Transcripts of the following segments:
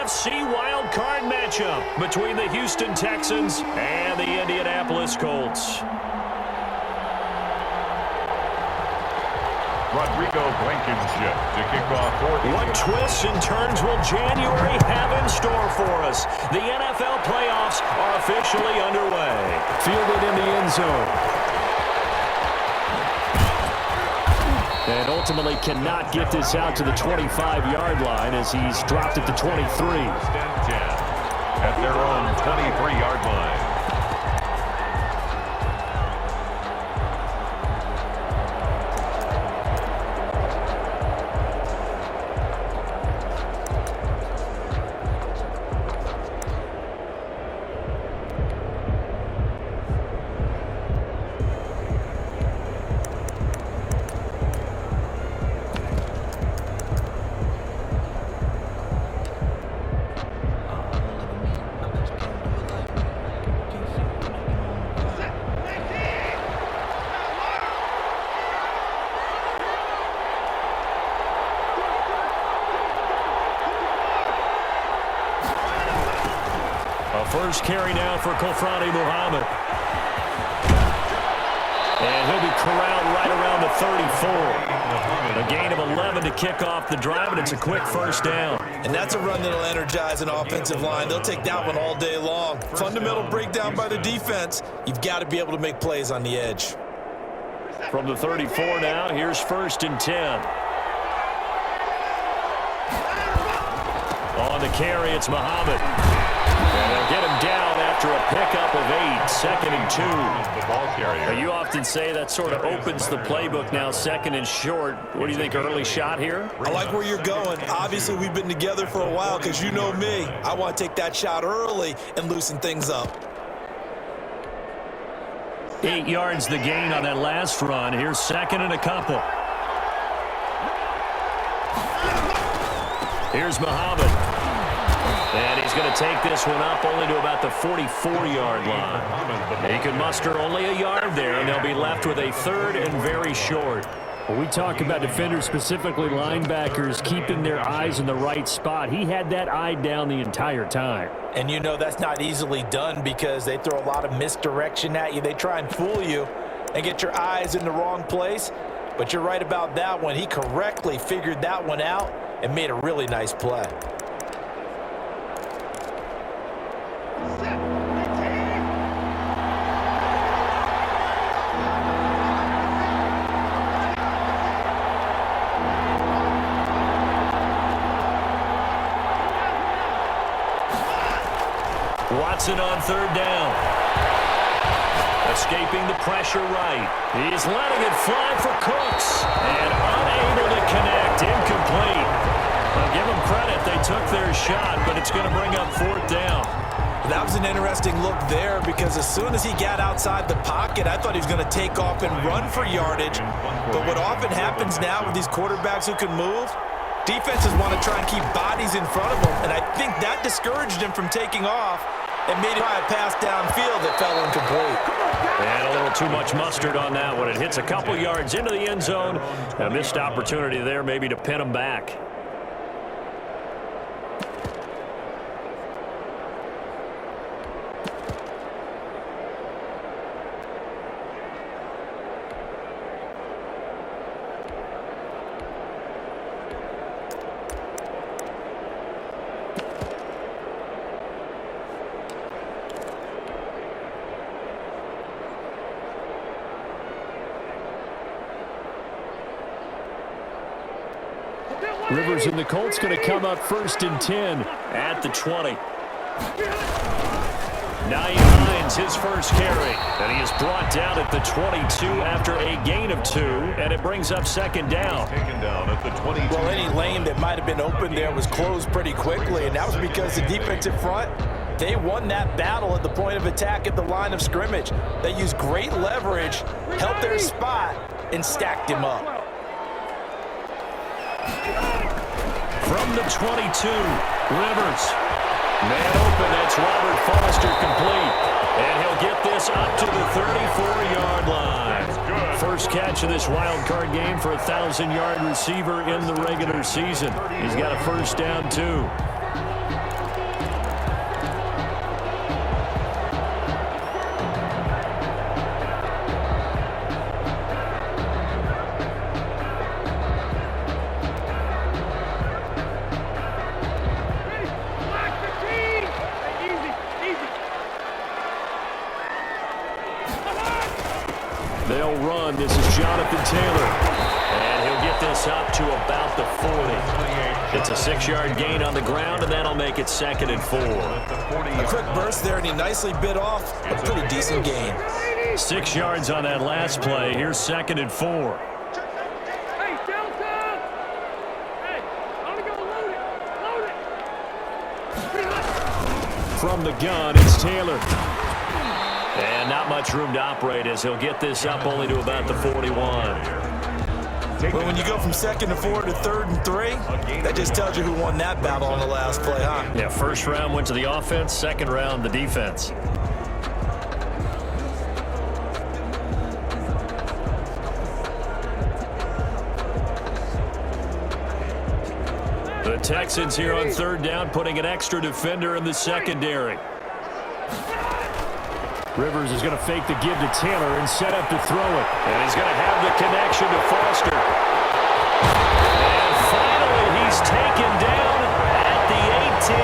AFC wild card matchup between the Houston Texans and the Indianapolis Colts. Rodrigo Blankenship to kick off for What twists and turns will January have in store for us? The NFL playoffs are officially underway. Fielded in the end zone. And ultimately cannot get this out to the 25-yard line as he's dropped at the 23. At their own 23-yard line. First carry now for Kofrani Muhammad. And he'll be corralled right around the 34. A gain of 11 to kick off the drive, and it's a quick first down. And that's a run that'll energize an offensive line. They'll take that one all day long. Fundamental breakdown by the defense. You've got to be able to make plays on the edge. From the 34 now, here's 1st and 10. On the carry, it's Muhammad. And they'll get him down after a pickup of 8, 2nd and 2. The ball carrier. You often say that sort of opens the playbook now, 2nd and short. What do you think, early shot here? I like where you're going. Obviously, we've been together for a while because you know me. I want to take that shot early and loosen things up. 8 yards the gain on that last run. Here's 2nd and a couple. Here's Muhammad. And he's going to take this one up only to about the 44-yard line. He can muster only a yard there, and they'll be left with a 3rd and very short. When we talk about defenders, specifically linebackers, keeping their eyes in the right spot, he had that eye down the entire time. And you know that's not easily done because they throw a lot of misdirection at you. They try and fool you and get your eyes in the wrong place. But you're right about that one. He correctly figured that one out and made a really nice play. Watson on 3rd down. Escaping the pressure right. He's letting it fly for Cooks. And unable to connect. Incomplete. I'll give them credit. They took their shot, but it's going to bring up 4th down. That was an interesting look there because as soon as he got outside the pocket, I thought he was going to take off and run for yardage. But what often happens now with these quarterbacks who can move, defenses want to try and keep bodies in front of them, and I think that discouraged him from taking off and made him try a pass downfield that fell incomplete. And a little too much mustard on that one. It hits a couple yards into the end zone. A missed opportunity there maybe to pin him back. Rivers and the Colts going to come up 1st and 10 at the 20. Now he finds his first carry, and he is brought down at the 22 after a gain of 2, and it brings up 2nd down. Taken down at the 22. Well, any lane that might have been open there was closed pretty quickly, and that was because the defensive front, they won that battle at the point of attack at the line of scrimmage. They used great leverage, held their spot, and stacked him up. From the 22, Rivers. Man open, that's Robert Foster complete. And he'll get this up to the 34-yard line. First catch of this wild card game for a 1,000-yard receiver in the regular season. He's got a first down, too. gun. This is Jonathan Taylor. And he'll get this up to about the 40. It's a 6-yard gain on the ground, and that'll make it 2nd and 4. A quick burst there, and he nicely bit off a pretty decent gain. 6 yards on that last play. Here's 2nd and 4. From the gun, it's Taylor. And not much room to operate as he'll get this up only to about the 41. But when you go from 2nd and 4 to 3rd and 3, that just tells you who won that battle on the last play, huh? Yeah, first round went to the offense, second round the defense. The Texans here on 3rd down, putting an extra defender in the secondary. Rivers is going to fake the give to Taylor and set up to throw it. And he's going to have the connection to Foster. And finally, he's taken down at the 18.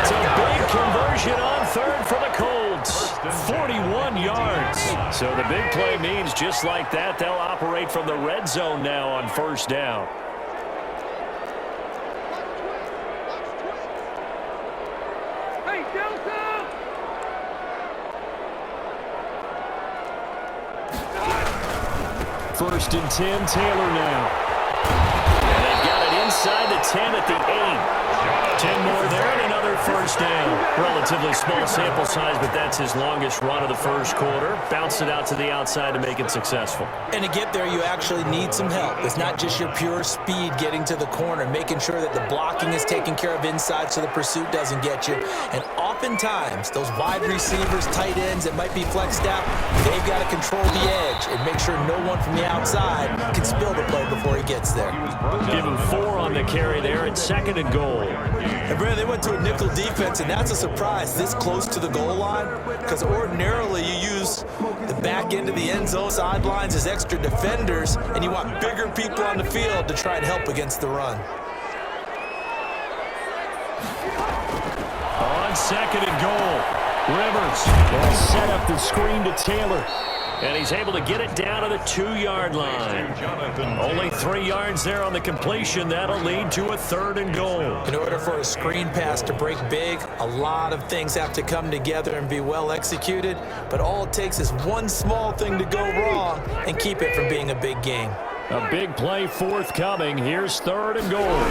It's a big conversion on 3rd for the Colts. 41 yards. So the big play means just like that, they'll operate from the red zone now on 1st down. First and 10, Taylor now. And they've got it inside the 10 at the 8. 10 more there and another 1st down. Relatively small sample size, but that's his longest run of the 1st quarter. Bounced it out to the outside to make it successful. And to get there, you actually need some help. It's not just your pure speed getting to the corner, making sure that the blocking is taken care of inside so the pursuit doesn't get you. And oftentimes, those wide receivers, tight ends that might be flexed out, they've got to control the edge and make sure no one from the outside can spill the play before he gets there. Give him 4 on the carry there at 2nd and goal. And Brad, they went to a nickel defense, and that's a surprise this close to the goal line, because ordinarily you use the back end of the end zone sidelines as extra defenders, and you want bigger people on the field to try and help against the run. On 2nd and goal, Rivers will set up the screen to Taylor. And he's able to get it down to the 2-yard line. Only 3 yards there on the completion. That'll lead to a 3rd and goal. In order for a screen pass to break big, a lot of things have to come together and be well executed. But all it takes is one small thing to go wrong and keep it from being a big game. A big play forthcoming. Here's 3rd and goal.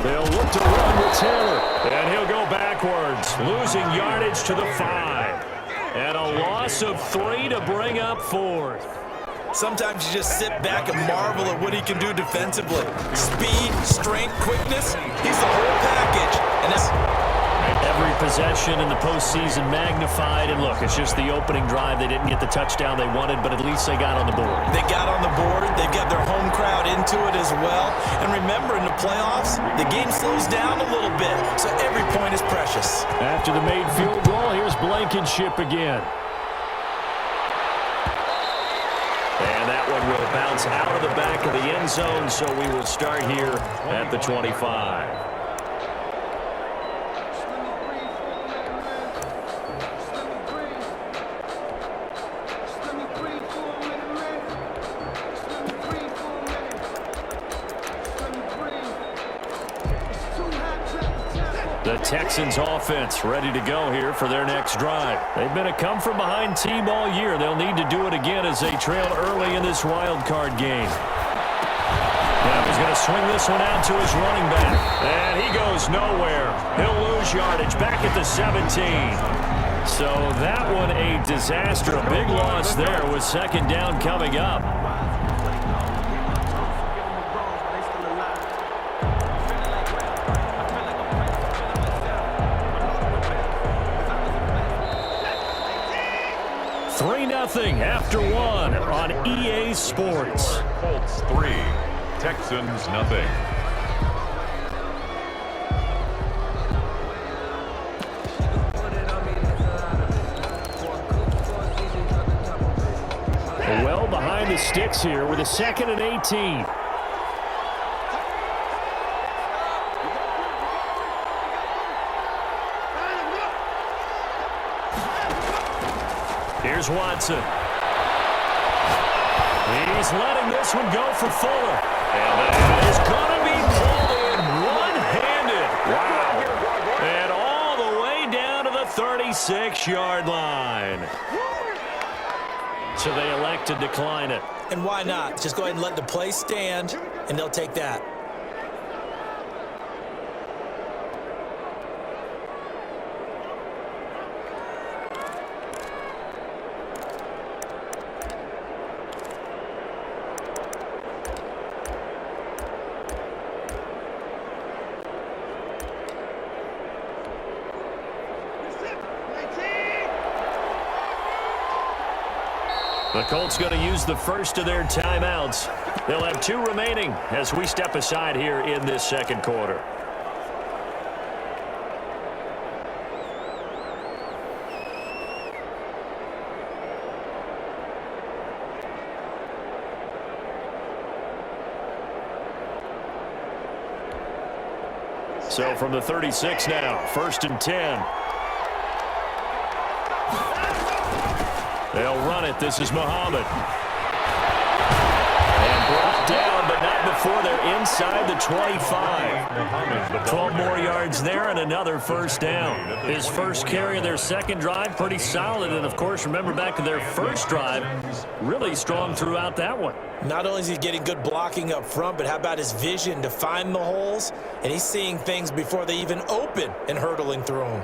They'll look to run with Taylor. And he'll go backwards, losing yardage to the 5. And a loss of 3 to bring up 4th. Sometimes you just sit back and marvel at what he can do defensively. Speed, strength, quickness, he's the whole package. And that's every possession in the postseason magnified. And look, it's just the opening drive. They didn't get the touchdown they wanted, but at least they got on the board. They got on the board. They've got their home crowd into it as well. And remember, in the playoffs, the game slows down a little bit, so every point is precious. After the made field goal, here's Blankenship again. And that one will bounce out of the back of the end zone, so we will start here at the 25. The Texans offense ready to go here for their next drive. They've been a come-from-behind team all year. They'll need to do it again as they trail early in this wild card game. Now he's going to swing this one out to his running back. And he goes nowhere. He'll lose yardage back at the 17. So that one a disaster. A big loss there with 2nd down coming up. After 1 on EA Sports. Colts 3, Texans nothing. Well behind the sticks here with a 2nd and 18. Here's Watson. He's letting this one go for Fuller. And that is going to be pulled in one-handed. Wow. And all the way down to the 36-yard line. So they elect to decline it. And why not? Just go ahead and let the play stand, and they'll take that. The Colts going to use the first of their timeouts. They'll have 2 remaining as we step aside here in this second quarter. So from the 36 now, 1st and 10. They'll run it. This is Muhammad. And brought down, but not before they're inside the 25. 12 more yards there and another first down. His first carry of their second drive, pretty solid. And, of course, remember back to their first drive, really strong throughout that one. Not only is he getting good blocking up front, but how about his vision to find the holes? And he's seeing things before they even open and hurtling through them.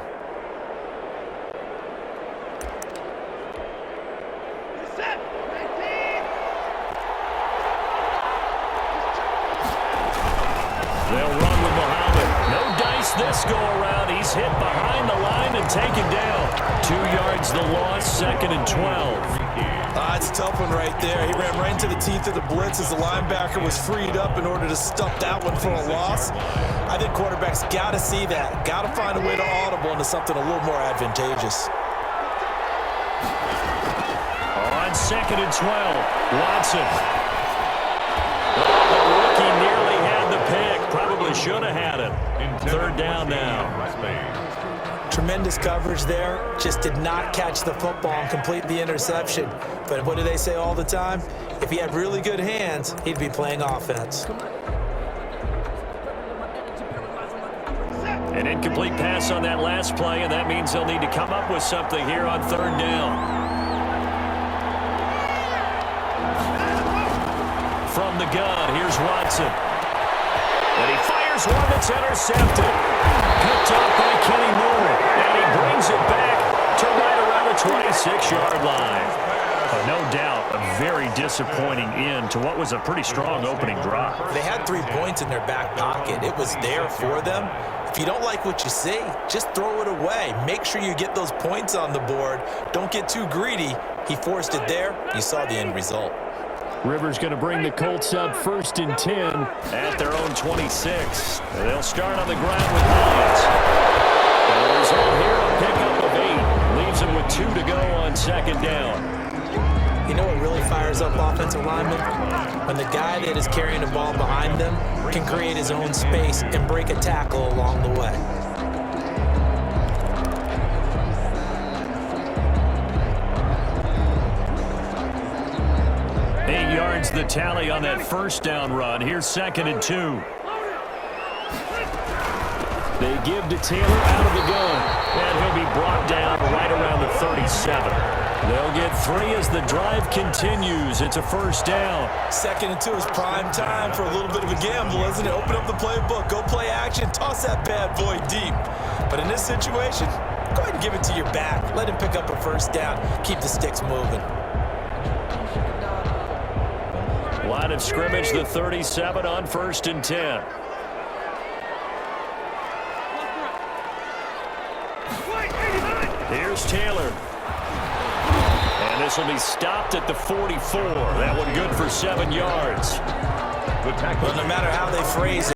This go around, he's hit behind the line and taken down. 2 yards the loss, 2nd and 12. It's a tough one right there. He ran right into the teeth of the blitz as the linebacker was freed up in order to stuff that one for a loss. I think quarterbacks got to see that. Got to find a way to audible into something a little more advantageous. On 2nd and 12, Watson. The rookie nearly had the pick. Probably should have had it. 3rd down now. Tremendous coverage there. Just did not catch the football and complete the interception. But what do they say all the time? If he had really good hands, he'd be playing offense. An incomplete pass on that last play, and that means they'll need to come up with something here on 3rd down. From the gun, here's Watson. And he fires one that's intercepted. Picked up by Kenny Moore. And he brings it back to right around the 26-yard line. No doubt a very disappointing end to what was a pretty strong opening drive. They had 3 points in their back pocket. It was there for them. If you don't like what you see, just throw it away. Make sure you get those points on the board. Don't get too greedy. He forced it there. You saw the end result. Rivers going to bring the Colts up 1st and 10. At their own 26. They'll start on the ground with Hines. The result here, a pickup of 8. Leaves them with 2 to go on 2nd down. You know what really fires up offensive linemen? When the guy that is carrying the ball behind them can create his own space and break a tackle along the way. The tally on that first down run. Here's 2nd and 2. They give to Taylor out of the gun, and he'll be brought down right around the 37. They'll get 3 as the drive continues. It's a first down. 2nd and 2 is prime time for a little bit of a gamble, isn't it? Open up the playbook, go play action, toss that bad boy deep. But in this situation, go ahead and give it to your back. Let him pick up a first down. Keep the sticks moving. Line of scrimmage, the 37 on 1st and 10. Here's Taylor. And this will be stopped at the 44. That one good for 7 yards. Well, no matter how they phrase it,